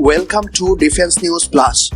Welcome to Defense News Plus.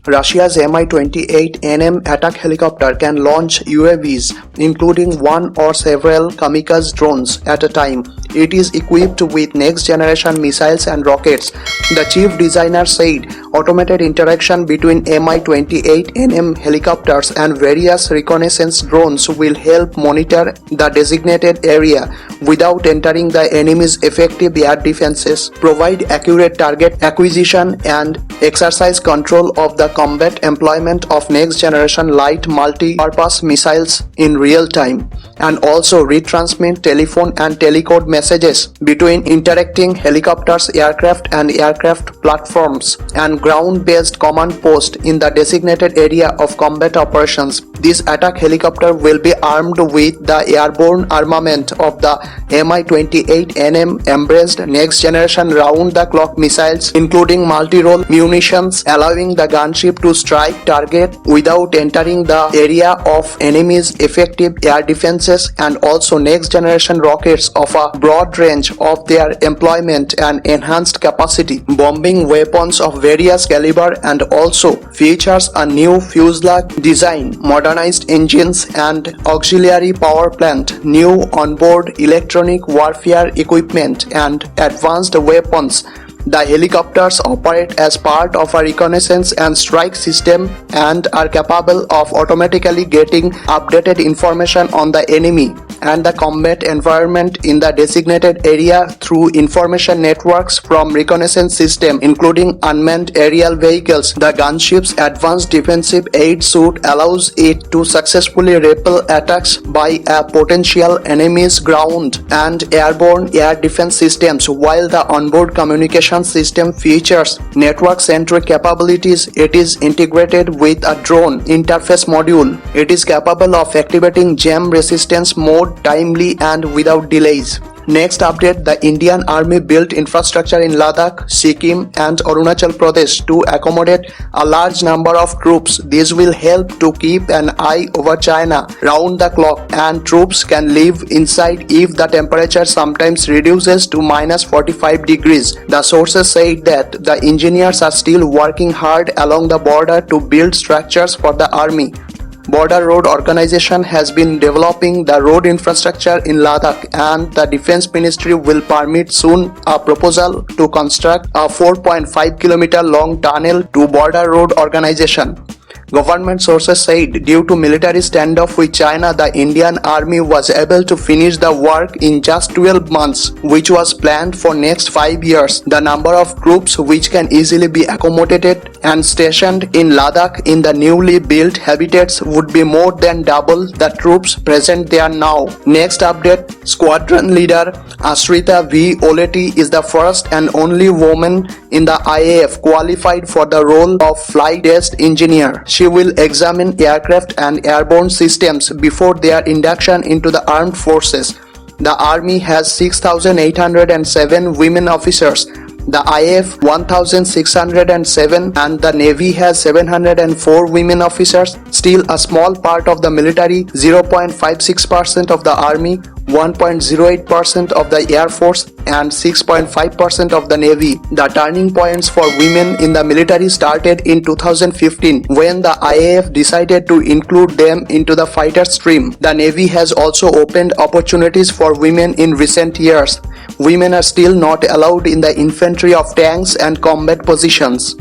Russia's MI28NM attack helicopter can launch UAVs, including one or several kamikaze drones at a time. It is equipped with next-generation missiles and rockets. The chief designer said automated interaction between MI28NM helicopters and various reconnaissance drones will help monitor the designated area without entering the enemy's effective air defenses, provide accurate target acquisition, and exercise control of the combat employment of next-generation light multi-purpose missiles in real time, and also retransmit telephone and telecode messages between interacting helicopters, aircraft and aircraft platforms, and ground-based command posts in the designated area of combat operations. This attack helicopter will be armed with the airborne armament of the MI28NM, embraced next-generation round-the-clock missiles, including multi-role munitions, allowing the gunship to strike target without entering the area of enemy's effective air defenses, and also next-generation rockets of a broad range of their employment and enhanced capacity, bombing weapons of various caliber, and also features a new fuselage design, modernized engines and auxiliary power plant, new onboard electronic warfare equipment, and advanced weapons. The helicopters operate as part of a reconnaissance and strike system and are capable of automatically getting updated information on the enemy and the combat environment in the designated area through information networks from reconnaissance system, including unmanned aerial vehicles. The gunship's advanced defensive aid suite allows it to successfully repel attacks by a potential enemy's ground and airborne air defense systems, while the onboard communication system features network-centric capabilities. It is integrated with a drone interface module. It is capable of activating jam resistance mode timely and without delays. Next update, the Indian Army built infrastructure in Ladakh, Sikkim and Arunachal Pradesh to accommodate a large number of troops. This will help to keep an eye over China round the clock, and troops can live inside if the temperature sometimes reduces to -45 degrees. The sources said that the engineers are still working hard along the border to build structures for the army. Border Road Organization has been developing the road infrastructure in Ladakh, and the Defense Ministry will permit soon a proposal to construct a 4.5 km long tunnel to Border Road Organization. Government sources said due to military standoff with China, the Indian Army was able to finish the work in just 12 months, which was planned for next 5 years. The number of troops which can easily be accommodated and stationed in Ladakh in the newly built habitats would be more than double the troops present there now. Next update, Squadron Leader Ashritha V Olety is the first and only woman in the IAF qualified for the role of flight test engineer. She will examine aircraft and airborne systems before their induction into the armed forces. The Army has 6,807 women officers, the IAF 1,607, and the Navy has 704 women officers. Still a small part of the military, 0.56% of the Army, 1.08% of the Air Force, and 6.5% of the Navy. The turning points for women in the military started in 2015 when the IAF decided to include them into the fighter stream. The Navy has also opened opportunities for women in recent years. Women are still not allowed in the infantry of tanks and combat positions.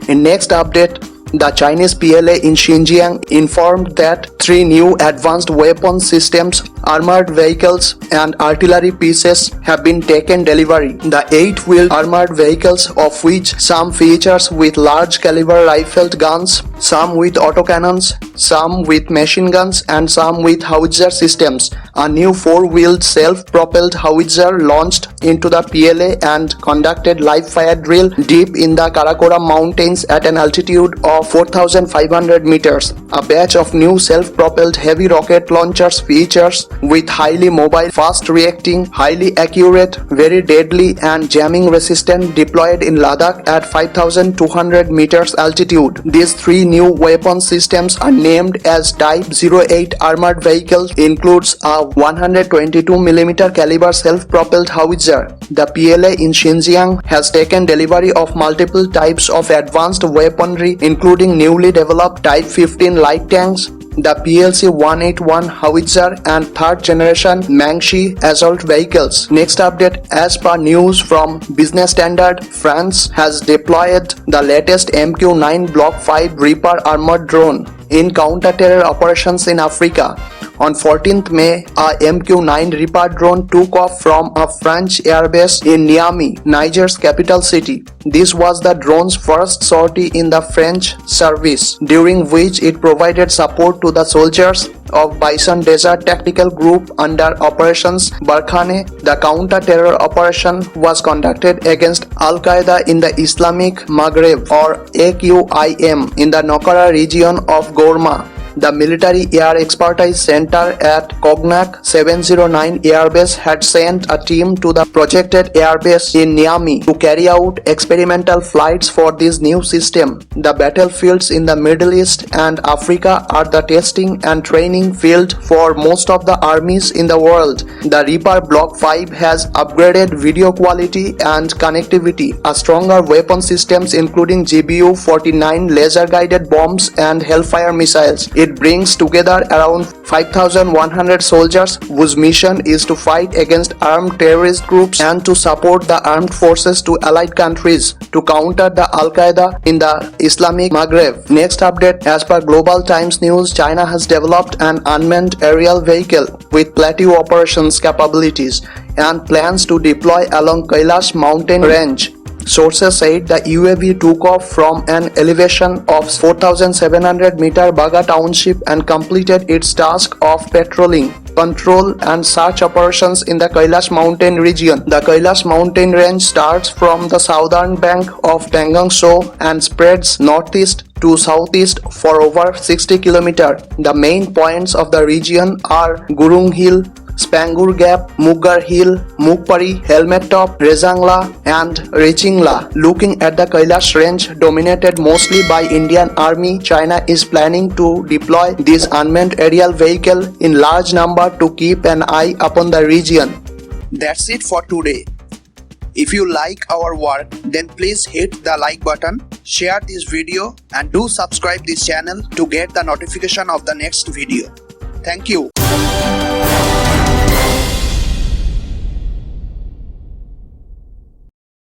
In next update, the Chinese PLA in Xinjiang informed that 3 new advanced weapon systems, armored vehicles and artillery pieces have been taken delivery. The 8-wheeled armored vehicles, of which some features with large caliber rifled guns, some with autocannons, some with machine guns and some with howitzer systems. A new 4-wheeled self-propelled howitzer launched into the PLA and conducted live fire drill deep in the Karakoram mountains at an altitude of 4,500 meters. A batch of new self-propelled heavy rocket launchers features with highly mobile, fast-reacting, highly accurate, very deadly and jamming resistant deployed in Ladakh at 5,200 meters altitude. These 3 new weapon systems are named as Type 08 armored vehicles includes a 122mm caliber self-propelled howitzer. The PLA in Xinjiang has taken delivery of multiple types of advanced weaponry including newly developed Type 15 light tanks, the PLC-181 howitzer and third generation Mangshi assault vehicles. Next update, as per news from Business Standard, France has deployed the latest MQ9 Block 5 Reaper armored drone in counter-terror operations in Africa. On 14th May, a MQ9 Reaper drone took off from a French airbase in Niamey, Niger's capital city. This was the drone's first sortie in the French service, during which it provided support to the soldiers of Bison Desert Tactical Group under Operations Barkhane. The counter-terror operation was conducted against Al-Qaeda in the Islamic Maghreb or AQIM in the Nokara region of Gourma. The Military Air Expertise Center at Cognac 709 Airbase had sent a team to the projected airbase in Niamey to carry out experimental flights for this new system. The battlefields in the Middle East and Africa are the testing and training field for most of the armies in the world. The Reaper Block 5 has upgraded video quality and connectivity, a stronger weapon systems including GBU-49 laser-guided bombs and Hellfire missiles. It brings together around 5,100 soldiers whose mission is to fight against armed terrorist groups and to support the armed forces to allied countries to counter the Al-Qaeda in the Islamic Maghreb. Next update, as per Global Times News, China has developed an unmanned aerial vehicle with Plateau operations capabilities and plans to deploy along Kailash mountain range. Sources said the UAV took off from an elevation of 4,700 meter Baga township and completed its task of patrolling, control and search operations in the Kailash mountain region. The Kailash mountain range starts from the southern bank of Tangangsho and spreads northeast to southeast for over 60 km. The main points of the region are Gurung Hill, Spangur Gap, Mugar Hill, Mukpari, Helmet Top, Rezangla and Rechingla. Looking at the Kailash range dominated mostly by Indian Army, China is planning to deploy this unmanned aerial vehicle in large number to keep an eye upon the region. That's it for today. If you like our work, then please hit the like button, share this video and do subscribe this channel to get the notification of the next video. Thank you.